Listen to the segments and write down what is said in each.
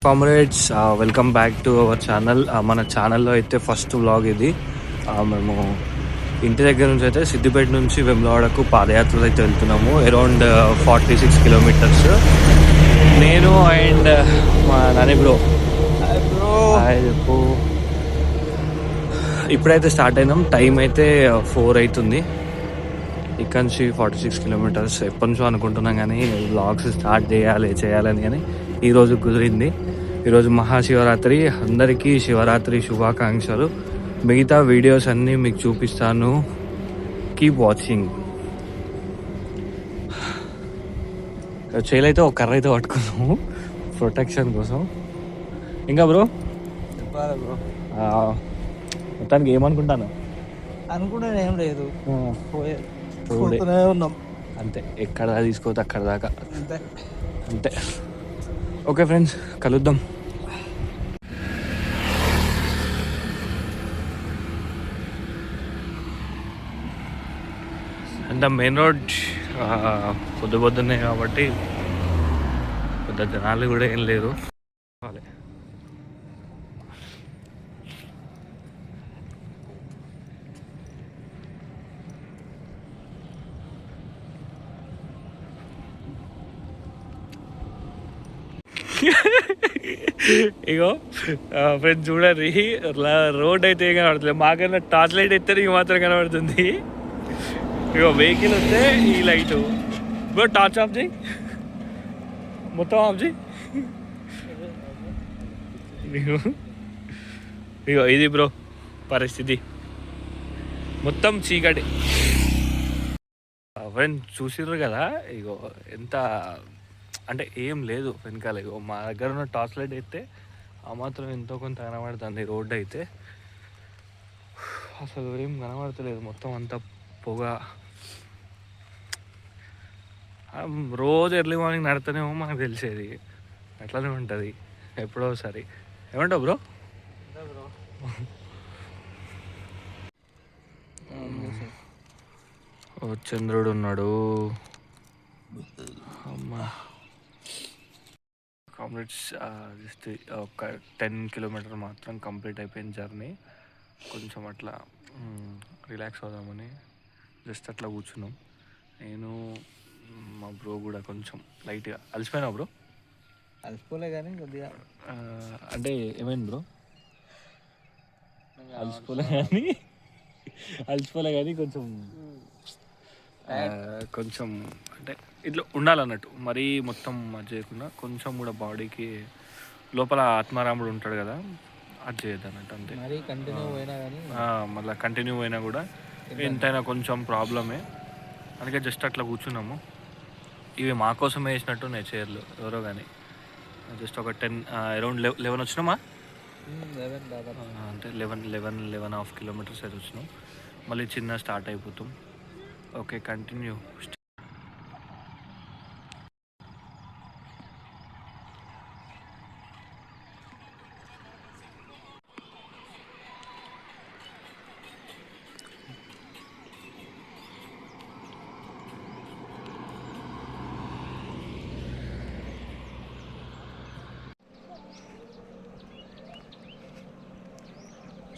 Comrades, welcome back to our channel. మన ఛానల్లో అయితే ఫస్ట్ వ్లాగ్ ఇది. మేము ఇంటి దగ్గర నుంచి అయితే సిద్దిపేట నుంచి వెమ్లవాడకు పాదయాత్రలు అయితే వెళ్తున్నాము. Around 46 kilometres. నేను అండ్ మా నాని బ్రో ఇప్పుడైతే స్టార్ట్ అయినాం. టైం అయితే 4 అవుతుంది. ఇక్కడ నుంచి 46 కిలోమీటర్స్ ఎప్పటి నుంచో అనుకుంటున్నాం కానీ వ్లాగ్స్ స్టార్ట్ చేయాలని కానీ ఈరోజు కుదిరింది. ఈరోజు మహాశివరాత్రి. అందరికీ శివరాత్రి శుభాకాంక్షలు. మిగతా వీడియోస్ అన్నీ మీకు చూపిస్తాను. Keep watching. చేలైతే ఒక కర్ర అయితే పట్టుకున్నాము ప్రొటెక్షన్ కోసం. ఇంకా బ్రో చెప్పాలి బ్రో. మొత్తానికి ఏమనుకుంటాను అనుకునేది ఏం లేదు, ఉన్నాం అంతే. ఎక్కడ తీసుకోతే అక్కడ దాకా అంతే అంతే. ఓకే ఫ్రెండ్స్, కలుద్దాం. అంత మెయిన్ రోడ్ పొద్దున్నే కాబట్టి పెద్ద జనాలు కూడా ఏం లేరు. ఇగో ఫ్రెండ్స్ చూడండి, రోడ్ అయితే ఏం కనబడుతుంది. మాకైనా టార్చ్ లైట్ అయితే ఇక మాత్రం కనబడుతుంది. ఇగో వెహికల్ వస్తే ఈ లైటు బ్రో టార్చ్ ఆఫ్ చేయి, మొత్తం ఆఫ్ చేయి. ఇగో ఇది బ్రో పరిస్థితి, మొత్తం చీకటి. ఫ్రెండ్స్ చూసిర్రు కదా, ఇగో ఎంత అంటే ఏం లేదు వెనకాల. ఇగో మా దగ్గర ఉన్న టార్చ్ లైట్ అయితే ఆ మాత్రం ఎంతో కొంత కనబడుతుంది. రోడ్డు అయితే అసలు ఏం కనబడతలేదు, మొత్తం అంతా పొగ. రోజు ఎర్లీ మార్నింగ్ నడుతూనేమో మనకు తెలిసేది, అట్లానే ఉంటుంది ఎప్పుడో ఒకసారి. ఏమంటావు బ్రో? ఓ చంద్రుడు ఉన్నాడు. అమ్మా కామ్రేడ్స్, జస్ట్ ఒక 10 కిలోమీటర్ మాత్రం కంప్లీట్ అయిపోయింది జర్నీ. కొంచెం అట్లా రిలాక్స్ అవుదామని జస్ట్ అట్లా కూర్చున్నాం. నేను మా బ్రో కూడా కొంచెం లైట్గా అలసిపోయినా. బ్రో అలసిపోలే కానీ కొద్దిగా అంటే ఏమైంది బ్రో? అలసిపోలే కానీ కొంచెం అంటే ఇట్లా ఉండాలన్నట్టు. మరీ మొత్తం అది చేయకుండా కొంచెం కూడా బాడీకి లోపల ఆత్మారాముడు ఉంటాడు కదా, అది చేయద్దు అన్నట్టు అంతే. మరీ కంటిన్యూ పోయినా కానీ మళ్ళీ కంటిన్యూ అయినా కూడా ఎంతైనా కొంచెం ప్రాబ్లమే. అందుకే జస్ట్ అట్లా కూర్చున్నాము. ఇవి మా కోసం వేసినట్టు ఉన్నాయి చైర్లు, ఎవరో కానీ. జస్ట్ ఒక 10 అరౌండ్ 11 వచ్చినామా, అంటే 11.5 కిలోమీటర్స్ అయితే వచ్చినాం. మళ్ళీ చిన్న స్టార్ట్ అయిపోతాం. Okay, continue.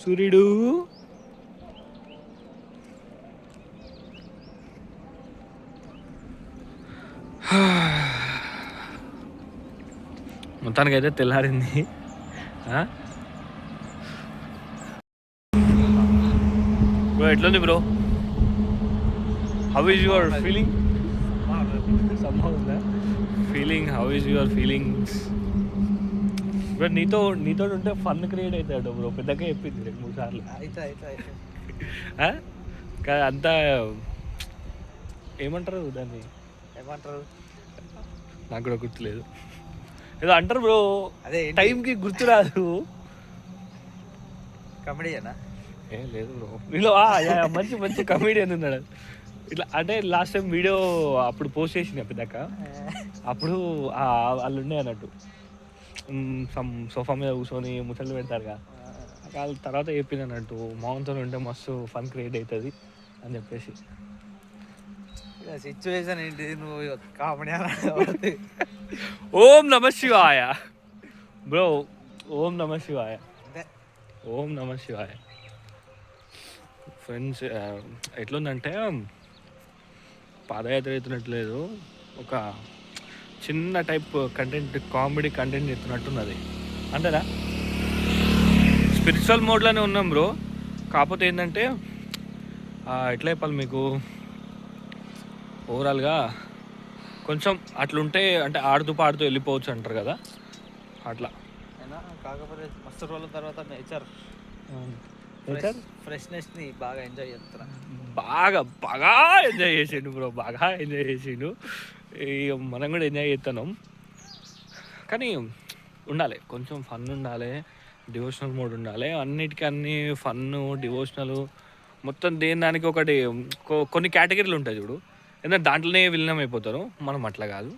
సూర్యుడు మొత్తానికి అయితే తెల్లారింది. బ్రో ఎట్లుంది bro? How is your feeling? How is your feelings bro? నీతో ఉంటే ఫన్ క్రియేట్ అవుతాడు బ్రో. పెద్దగా చెప్పింది 2-3 సార్లు. కానీ అంతా ఏమంటారు దాన్ని, నాకు కూడా గుర్తులేదు. ఏదో అంటారు బ్రో, అదే టైంకి గుర్తు రాదు. కమెడియనా? ఏం లేదు బ్రో, వీళ్ళు మంచి కమెడియన్ ఉన్నాడు. ఇట్లా అంటే లాస్ట్ టైం వీడియో అప్పుడు పోస్ట్ చేసిన పెద్దక, అప్పుడు వాళ్ళు ఉండే అన్నట్టు సోఫా మీద కూర్చొని ముచ్చట్లు పెడతారుగా. వాళ్ళ తర్వాత చెప్పింది అన్నట్టు, మౌన్తో ఉంటే మస్తు ఫన్ క్రియేట్ అవుతుంది అని చెప్పేసి. సిచ్యువేషన్ ఏంటి? నువ్వు కామెడీ. ఓం ఓం నమ శివాయ. బ్రో ఓం నమ శివాయ. అంతే. ఓం నమ శివాయ. ఫ్రెండ్స్ ఎట్లుందంటే పాదయాత్ర ఎత్తునట్లేదు, ఒక చిన్న టైప్ కంటెంట్, కామెడీ కంటెంట్ ఎత్తున్నట్టున్నది అంతేనా. స్పిరిచువల్ మోడ్లోనే ఉన్నాం బ్రో. కాకపోతే ఏంటంటే ఎట్లా చెప్పాలి మీకు, ఓవరాల్గా కొంచెం అట్లుంటే అంటే ఆడుతూ పాడుతూ వెళ్ళిపోవచ్చు అంటారు కదా, అట్లా. అయినా కాకపోతే మస్తు రోజుల తర్వాత నేచర్ ఫ్రెష్నెస్ని బాగా ఎంజాయ్ చేస్తున్నా. బాగా బాగా ఎంజాయ్ చేసిండు బ్రో, బాగా ఎంజాయ్ చేసిండు. ఇక మనం కూడా ఎంజాయ్ చేస్తున్నాం, కానీ ఉండాలి కొంచెం ఫన్ ఉండాలి, డివోషనల్ మోడ్ ఉండాలి. అన్నిటికీ అన్ని ఫన్ను డివోషనల్ మొత్తం దేని దానికి ఒకటి కొన్ని కేటగిరీలు ఉంటాయి చూడు, ఎందుకంటే దాంట్లోనే విలీనం అయిపోతారు. మనం అట్లా కాదు,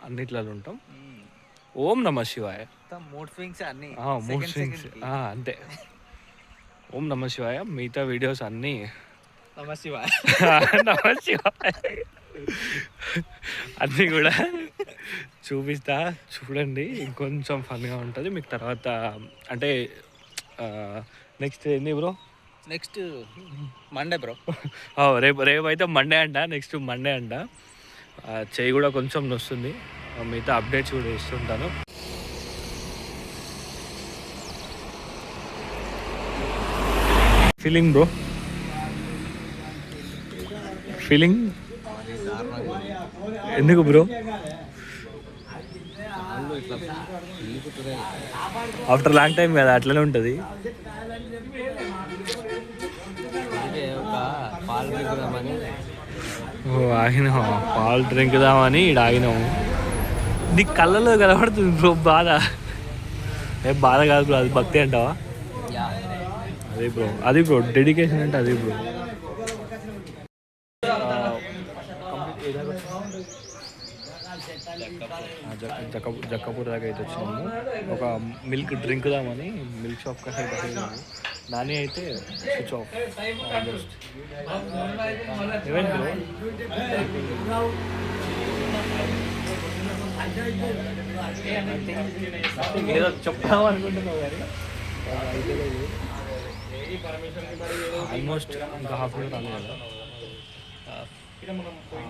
అన్నిట్లలో ఉంటాం. ఓం నమ శివాయ. మూడ్ స్వింగ్స్ అన్ని మూడ్ స్వింగ్స్ అంతే. ఓం నమ శివాయ. మిగతా వీడియోస్ అన్నీ నమ శివాయ నమ శివాయ అన్నీ కూడా చూపిస్తా, చూడండి. ఇంకొంచెం ఫన్గా ఉంటుంది మీకు తర్వాత. అంటే నెక్స్ట్ ఏంది బ్రో? Next Monday bro. రేపు అయితే మండే అంట, నెక్స్ట్ మండే అంట. చెయ్యి కూడా కొంచెం నొస్తుంది. మిగతా అప్డేట్స్ కూడా ఇస్తుంటాను. ఫీలింగ్ బ్రో, ఫీలింగ్ ఎందుకు బ్రో? ఆఫ్టర్ లాంగ్ టైం కదా, అట్లనే ఉంటుంది. ఆగినాం, పాలు డ్రింకుదామని ఇక్కడ ఆగినాము. నీ కళ్ళలో కనబడుతుంది బ్రో బాధ. ఏ బాధ కాదు బ్రో, అది భక్తి అంటావా? అది బ్రో డెడికేషన్ అంటే అది బ్రో. జక్కపూర్ దాకా అయితే వచ్చినాము. ఒక మిల్క్ డ్రింక్ దామని మిల్క్ షాప్ కట్టే వెళ్ళినాము. నాని అయితే స్విచ్ ఆఫ్. ఏదో చెప్తాం అనుకుంటున్నావు కానీ ఆల్మోస్ట్ ఇంకా హాఫ్ అన్ అవర్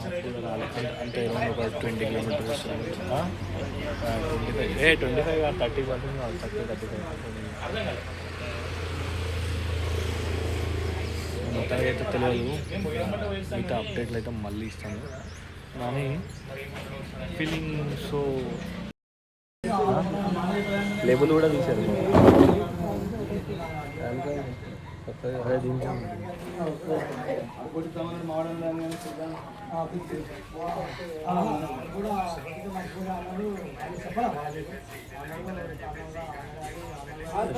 రాలేదు కదా, అంటే ఒక 20 కిలోమీటర్స్, 25 30% 35 మొత్తానికి అయితే తెలియదు. మిగతా అప్డేట్లు అయితే మళ్ళీ ఇస్తాను. కానీ ఫీలింగ్ సో లేబుల్ కూడా తీశారు. అదే దించాం.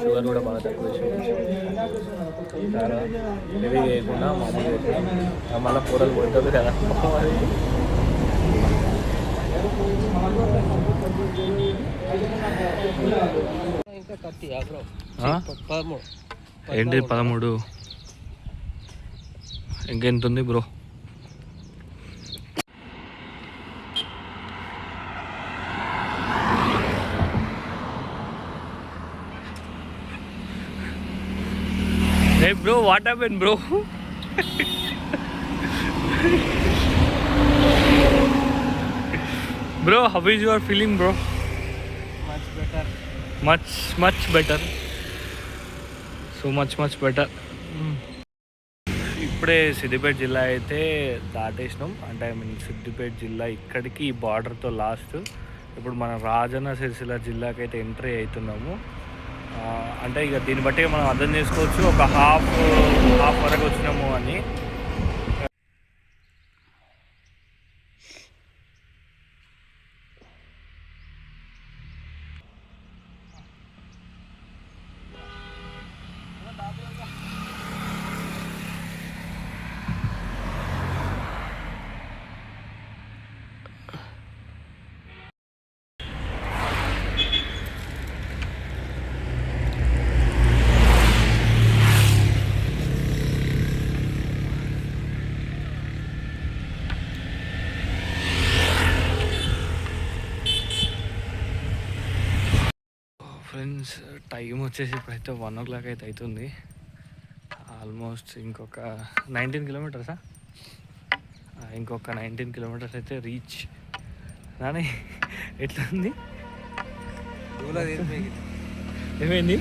షుగర్ కూడా బాగా తక్కువ చాలా హెవీ వేయకుండా మామూలు వేసుకున్నాం. మళ్ళీ కూరలు కొడుతుంది కదా. ఏంటి 13? ఇంకెంత ఉంది bro? Hey bro, what happened bro? Bro, how is your feeling bro? Much better. Much better. So much better. ఇప్పుడే సిద్దిపేట జిల్లా అయితే దాటేసినాం. అంటే సిద్దిపేట జిల్లా ఇక్కడికి ఈ బార్డర్తో లాస్ట్. ఇప్పుడు మనం రాజన్న సిరిసిల్ల జిల్లాకి అయితే ఎంట్రీ అవుతున్నాము. అంటే ఇక దీన్ని బట్టి మనం అర్థం చేసుకోవచ్చు ఒక హాఫ్ వరకు వచ్చినాము అని. ఫ్రెండ్స్ టైం వచ్చేసి ఇప్పుడైతే 1 o'clock అయితే అవుతుంది. ఆల్మోస్ట్ ఇంకొక 19 కిలోమీటర్సా, ఇంకొక 19 కిలోమీటర్స్ అయితే రీచ్. నాని ఎట్లా ఉంది? ఊళ్ళో తీరిపోయింది, ఏమైంది?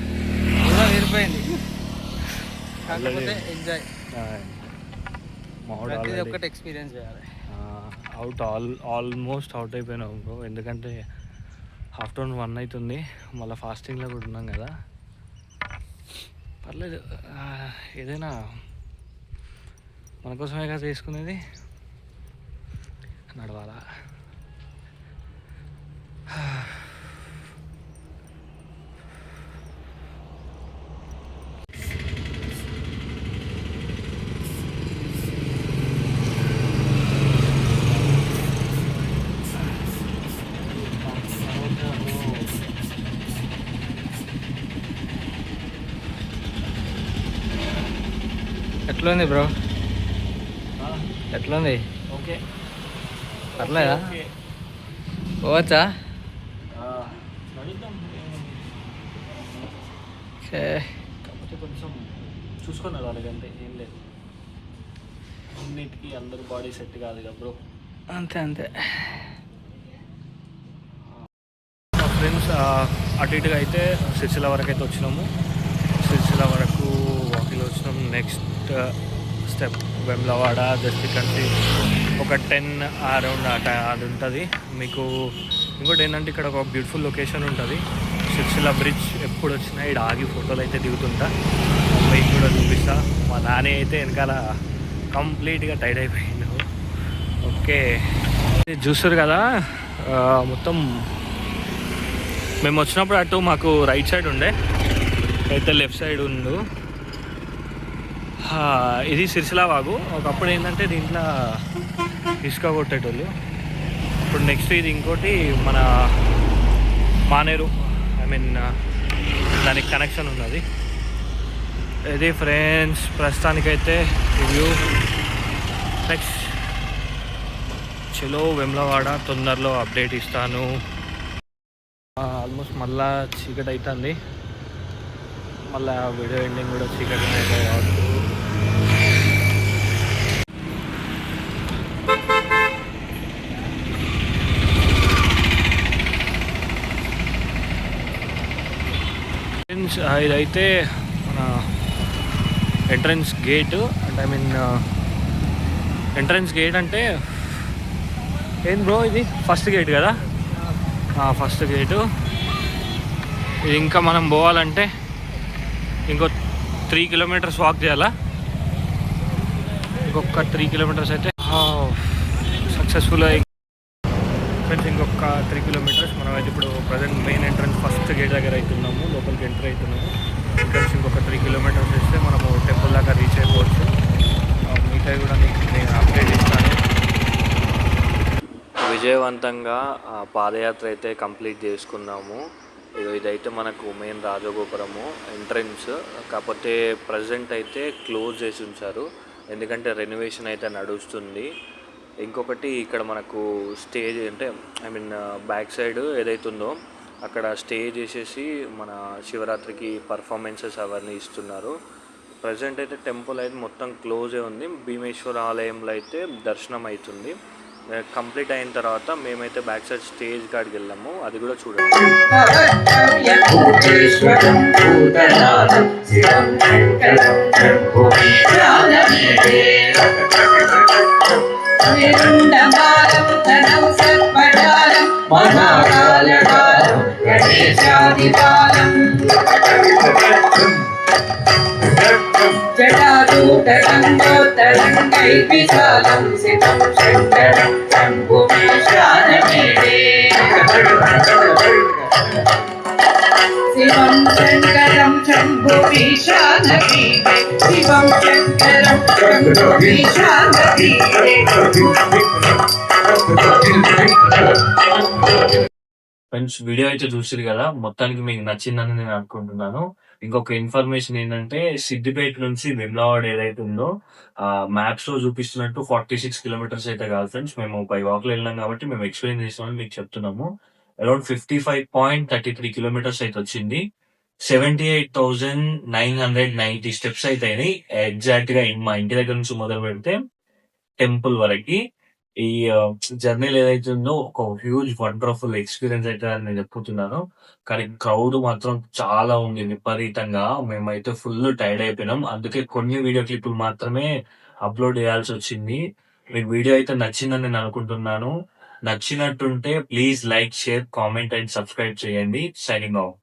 ఊళ్ళో తీరిపోయింది. కాకపోతే ఎంజాయ్, ప్రతిదీ ఒక్కటి ఎక్స్పీరియన్స్ చేయాలి. ఆల్మోస్ట్ అవుట్ అయిపోయినాం బ్రో, ఎందుకంటే ఆఫ్టర్నూన్ 1 అవుతుంది. మళ్ళీ ఫాస్టింగ్లో కూడా ఉన్నాం కదా. పర్లేదు, ఏదైనా మన కోసమే కదా చేసుకునేది, నడవాలా. ఎట్లుంది బ్రో? ఎట్లుంది? ఓకే, పర్లేదా? పోవచ్చా? నడుద్దాం. ఓకే, కాకపోతే కొంచెం చూసుకొని నడవాలి అంతే, ఏం లేదు. అన్నిటికీ అందరూ బాడీ సెట్ కాదు కదా బ్రో. అంతే అంతే. ఫ్రెండ్స్ అటు ఇటుగా అయితే సిరిసిల్ల వరకు అయితే వచ్చినాము. సిరిసిల్ల వరకు వాకింగ్ వచ్చినాం. Next step Vemulawada. జస్ట్ కంటే ఒక 10 అరౌండ్ అది ఉంటుంది. మీకు ఇంకోటి ఏంటంటే ఇక్కడ ఒక బ్యూటిఫుల్ లొకేషన్ ఉంటుంది, సిరిసిల్ల బ్రిడ్జ్. ఎప్పుడు వచ్చినా ఇక్కడ ఆగి ఫోటోలు అయితే దిగుతుంటా, మీకు కూడా చూపిస్తా. మా నాని అయితే వెనకాల కంప్లీట్గా టైడ్ అయిపోయిండు. ఓకే, చూస్తారు కదా మొత్తం. మేము వచ్చినప్పుడు అటు మాకు రైట్ సైడ్ ఉండే, అయితే లెఫ్ట్ సైడ్ ఉండు. ఇది సిరిసిల్ల వాగు. ఒకప్పుడు ఏంటంటే దీంట్లో ఇసుక కొట్టేటోళ్ళు. ఇప్పుడు నెక్స్ట్ ఇది ఇంకోటి మన మానేరు, ఐ మీన్ దానికి కనెక్షన్ ఉన్నది. ఇది ఫ్రెండ్స్ ప్రస్తుతానికైతే రివ్యూ. నెక్స్ట్ చలో వేములవాడ, తొందరలో అప్డేట్ ఇస్తాను. ఆల్మోస్ట్ మళ్ళా చీకటి అవుతుంది, మళ్ళీ వీడియో ఎండింగ్ కూడా చీకటి అవుతుంది కాబట్టి ఇదైతే మన ఎంట్రన్స్ గేట్. అంటే ఐ మీన్ ఎంట్రన్స్ గేట్ అంటే ఏం బ్రో, ఇది ఫస్ట్ గేట్ కదా. ఫస్ట్ గేటు ఇది. ఇంకా మనం పోవాలంటే ఇంకో 3 kilometers వాక్ చేయాలా. ఇంకొక 3 kilometers అయితే సక్సెస్ఫుల్ అయ్యి ఫ్రెండ్స్. ఇంకొక 3 kilometers. మనం అయితే ఇప్పుడు present main entrance first gate దగ్గర అవుతున్నాము, లోపలికి ఎంటర్ అవుతున్నాము. ఎంట్రన్స్ ఇంకొక 3 kilometers వేస్తే మనము టెంపుల్ దాకా రీచ్ అయిపోవచ్చు. మిగతా కూడా నేను అప్డేట్ ఇస్తాను. విజయవంతంగా పాదయాత్ర అయితే కంప్లీట్ చేసుకున్నాము. ఇదైతే మనకు మెయిన్ రాజగోపురము ఎంట్రన్స్. కాకపోతే ప్రజెంట్ అయితే క్లోజ్ చేసి ఉంచారు, ఎందుకంటే రెనోవేషన్ అయితే నడుస్తుంది. ఇంకొకటి ఇక్కడ మనకు స్టేజ్ అంటే ఐ మీన్ బ్యాక్ సైడ్ ఏదైతుందో అక్కడ స్టే చేసేసి మన శివరాత్రికి పర్ఫార్మెన్సెస్ అవన్నీ ఇస్తున్నారు. ప్రజెంట్ అయితే టెంపుల్ అయితే మొత్తం క్లోజే ఉంది. భీమేశ్వర ఆలయంలో అయితే దర్శనం అవుతుంది. కంప్లీట్ అయిన తర్వాత మేమైతే బ్యాక్ సైడ్ స్టేజ్ కాడికి వెళ్ళాము, అది కూడా చూడండి. జటాదూటరంగోత్తరంగై విశాలం శివం శంకరం శంభుమీశానమేడే. శివం శంకరం శంభుమీశానమేడే. శివం శంకరం శంభుమీశానమేడే. ఫ్రెండ్స్ వీడియో అయితే చూసారు కదా, మొత్తానికి మీకు నచ్చిందని నేను అనుకుంటున్నాను. ఇంకొక ఇన్ఫర్మేషన్ ఏంటంటే సిద్దిపేట నుంచి వేములవాడ ఏదైతే ఉందో మ్యాప్స్ లో చూపిస్తున్నట్టు 46 kilometers అయితే కాదు ఫ్రెండ్స్. మేము బై వాక్ లో వెళ్ళాం కాబట్టి మేము ఎక్స్ప్లెయిన్ చేస్తామని మీకు చెప్తున్నాము. అరౌండ్ 55.33 కిలోమీటర్స్ అయితే వచ్చింది. 78,990 స్టెప్స్ అయితే అయినాయి. ఎగ్జాక్ట్ గా మా ఇంటి దగ్గర నుంచి మొదలు పెడితే టెంపుల్ వరకి. ఈ జర్నీలో ఏదైతే ఉందో ఒక హ్యూజ్ వండర్ఫుల్ ఎక్స్పీరియన్స్ అయితే అని నేను చెప్పుతున్నాను. కానీ క్రౌడ్ మాత్రం చాలా ఉంది విపరీతంగా. మేమైతే ఫుల్ టైర్డ్ అయిపోయినాం. అందుకే కొన్ని వీడియో క్లిప్పులు మాత్రమే అప్లోడ్ చేయాల్సి వచ్చింది. మీకు వీడియో అయితే నచ్చిందని నేను అనుకుంటున్నాను. నచ్చినట్టుంటే please like, share, comment and subscribe చేయండి. Signing of.